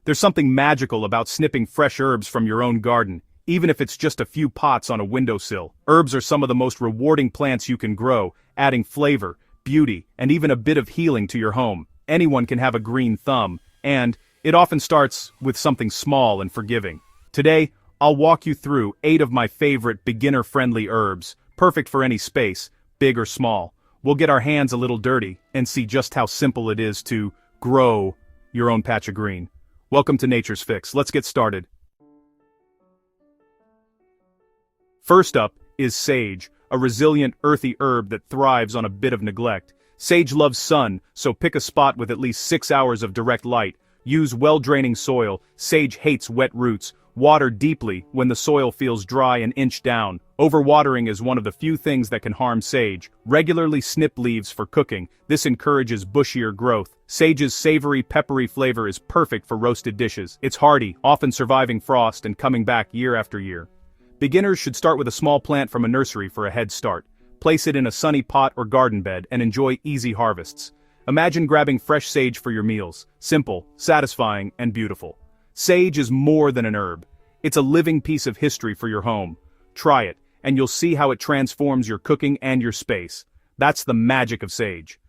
There's something magical about snipping fresh herbs from your own garden, even if it's just a few pots on a windowsill. Herbs are some of the most rewarding plants you can grow, adding flavor, beauty, and even a bit of healing to your home. Anyone can have a green thumb, and it often starts with something small and forgiving. Today, I'll walk you through 8 of my favorite beginner-friendly herbs, perfect for any space, big or small. We'll get our hands a little dirty and see just how simple it is to grow your own patch of green. Welcome to Nature's Fix. Let's get started. First up is sage, a resilient, earthy herb that thrives on a bit of neglect. Sage loves sun, so pick a spot with at least 6 hours of direct light. Use well-draining soil. Sage hates wet roots. Water deeply when the soil feels dry an inch down. Overwatering is one of the few things that can harm sage. Regularly snip leaves for cooking. This encourages bushier growth. Sage's savory, peppery flavor is perfect for roasted dishes. It's hardy, often surviving frost and coming back year after year. Beginners should start with a small plant from a nursery for a head start. Place it in a sunny pot or garden bed and enjoy easy harvests. Imagine grabbing fresh sage for your meals. Simple, satisfying, and beautiful. Sage is more than an herb. It's a living piece of history for your home. Try it, and you'll see how it transforms your cooking and your space. That's the magic of sage.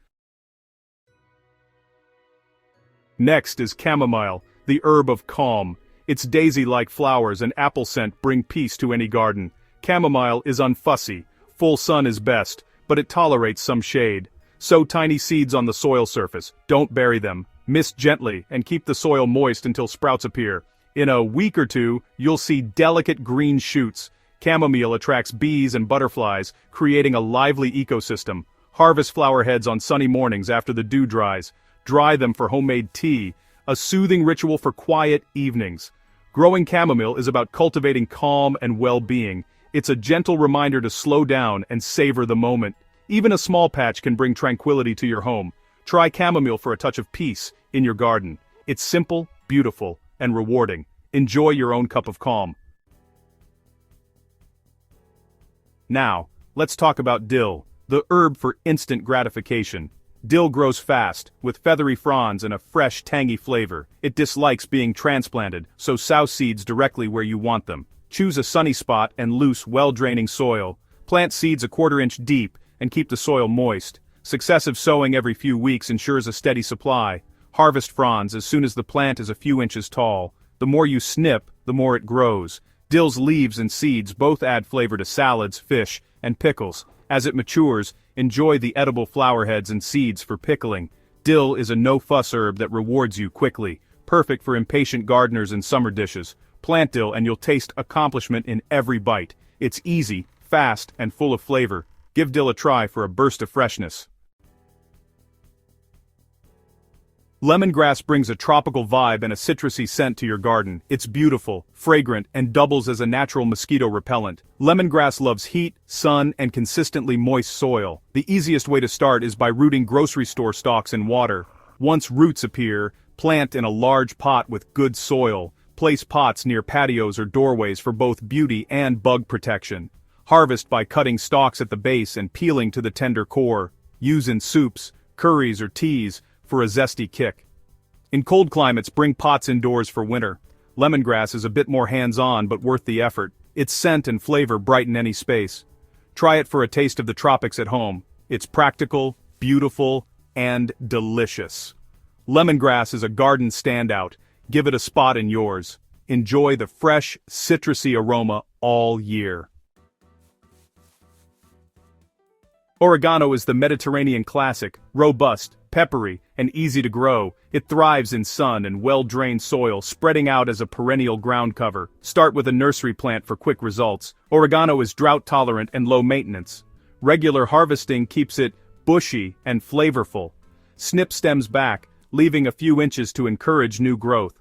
Next is chamomile, the herb of calm. Its daisy-like flowers and apple scent bring peace to any garden. Chamomile is unfussy. Full sun is best, but it tolerates some shade. Sow tiny seeds on the soil surface. Don't bury them. Mist gently and keep the soil moist until sprouts appear. In a week or two, you'll see delicate green shoots. Chamomile attracts bees and butterflies, creating a lively ecosystem. Harvest flower heads on sunny mornings after the dew dries. Dry them for homemade tea, a soothing ritual for quiet evenings. Growing chamomile is about cultivating calm and well-being. It's a gentle reminder to slow down and savor the moment. Even a small patch can bring tranquility to your home. Try chamomile for a touch of peace in your garden. It's simple, beautiful, and rewarding. Enjoy your own cup of calm. Now, let's talk about dill, the herb for instant gratification. Dill grows fast, with feathery fronds and a fresh, tangy flavor. It dislikes being transplanted, so sow seeds directly where you want them. Choose a sunny spot and loose, well-draining soil. Plant seeds a 1/4 inch deep and keep the soil moist. Successive sowing every few weeks ensures a steady supply. Harvest fronds as soon as the plant is a few inches tall. The more you snip, the more it grows. Dill's leaves and seeds both add flavor to salads, fish, and pickles. As it matures, enjoy the edible flower heads and seeds for pickling. Dill is a no-fuss herb that rewards you quickly, perfect for impatient gardeners and summer dishes. Plant dill and you'll taste accomplishment in every bite. It's easy, fast, and full of flavor. Give dill a try for a burst of freshness. Lemongrass brings a tropical vibe and a citrusy scent to your garden. It's beautiful, fragrant, and doubles as a natural mosquito repellent. Lemongrass loves heat, sun, and consistently moist soil. The easiest way to start is by rooting grocery store stalks in water. Once roots appear, plant in a large pot with good soil. Place pots near patios or doorways for both beauty and bug protection. Harvest by cutting stalks at the base and peeling to the tender core. Use in soups, curries, or teas for a zesty kick. In cold climates, bring pots indoors for winter. Lemongrass is a bit more hands-on but worth the effort. Its scent and flavor brighten any space. Try it for a taste of the tropics at home. It's practical, beautiful, and delicious. Lemongrass is a garden standout. Give it a spot in yours. Enjoy the fresh, citrusy aroma all year. Oregano is the Mediterranean classic, robust, peppery, and easy to grow. It thrives in sun and well-drained soil, spreading out as a perennial ground cover. Start with a nursery plant for quick results. Oregano is drought-tolerant and low-maintenance. Regular harvesting keeps it bushy and flavorful. Snip stems back, leaving a few inches to encourage new growth.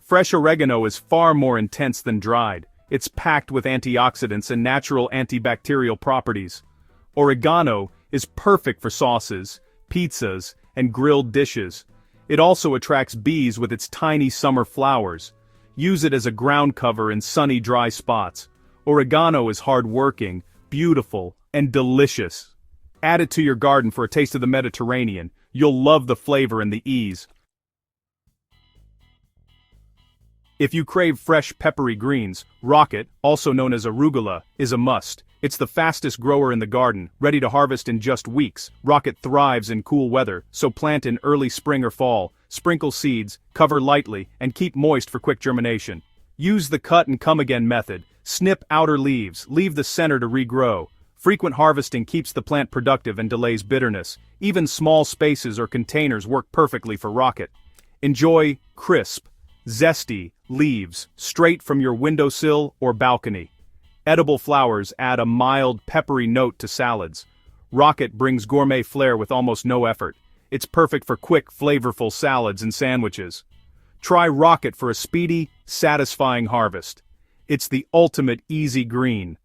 Fresh oregano is far more intense than dried. It's packed with antioxidants and natural antibacterial properties. Oregano is perfect for sauces, pizzas, and grilled dishes. It also attracts bees with its tiny summer flowers. Use it as a ground cover in sunny, dry spots. Oregano is hard-working, beautiful, and delicious. Add it to your garden for a taste of the Mediterranean. You'll love the flavor and the ease. If you crave fresh peppery greens, rocket, also known as arugula, is a must. It's the fastest grower in the garden, ready to harvest in just weeks. Rocket thrives in cool weather, so plant in early spring or fall. Sprinkle seeds, cover lightly, and keep moist for quick germination. Use the cut and come again method. Snip outer leaves, leave the center to regrow. Frequent harvesting keeps the plant productive and delays bitterness. Even small spaces or containers work perfectly for rocket. Enjoy crisp, zesty leaves straight from your windowsill or balcony. Edible flowers add a mild, peppery note to salads. Rocket brings gourmet flair with almost no effort. It's perfect for quick, flavorful salads and sandwiches. Try Rocket for a speedy, satisfying harvest. It's the ultimate easy green.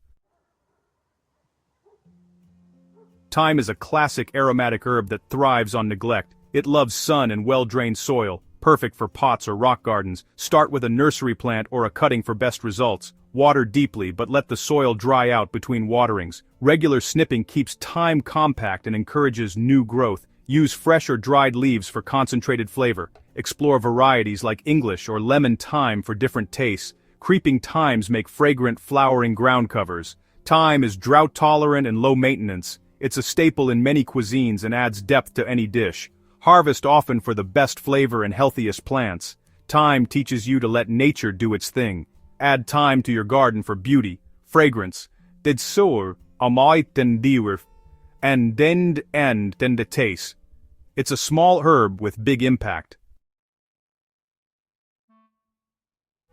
Thyme is a classic aromatic herb that thrives on neglect. It loves sun and well-drained soil, perfect for pots or rock gardens. Start with a nursery plant or a cutting for best results. Water deeply but let the soil dry out between waterings. Regular snipping keeps thyme compact and encourages new growth. Use fresh or dried leaves for concentrated flavor. Explore varieties like English or lemon thyme for different tastes. Creeping thymes make fragrant flowering ground covers. Thyme is drought-tolerant and low-maintenance. It's a staple in many cuisines and adds depth to any dish. Harvest often for the best flavor and healthiest plants. Thyme teaches you to let nature do its thing. Add thyme to your garden for beauty, fragrance, did sour, amait and then the taste. It's a small herb with big impact.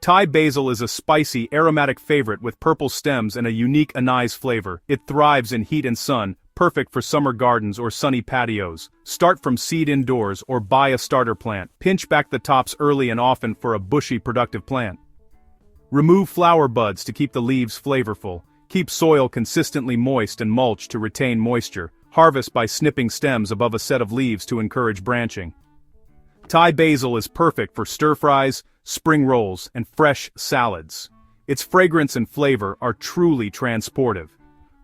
Thai basil is a spicy, aromatic favorite with purple stems and a unique anise flavor. It thrives in heat and sun, perfect for summer gardens or sunny patios. Start from seed indoors or buy a starter plant. Pinch back the tops early and often for a bushy, productive plant. Remove flower buds to keep the leaves flavorful. Keep soil consistently moist and mulch to retain moisture. Harvest by snipping stems above a set of leaves to encourage branching. Thai basil is perfect for stir-fries, spring rolls, and fresh salads. Its fragrance and flavor are truly transportive.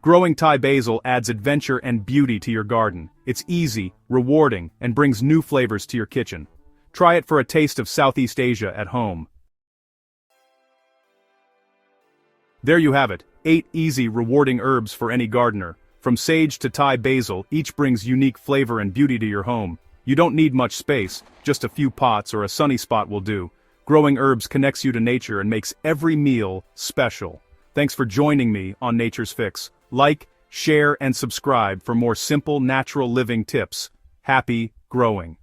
Growing Thai basil adds adventure and beauty to your garden. It's easy, rewarding, and brings new flavors to your kitchen. Try it for a taste of Southeast Asia at home. There you have it, 8 easy, rewarding herbs for any gardener. From sage to Thai basil, each brings unique flavor and beauty to your home. You don't need much space, just a few pots or a sunny spot will do. Growing herbs connects you to nature and makes every meal special. Thanks for joining me on Nature's Fix. Like, share, and subscribe for more simple, natural living tips. Happy growing.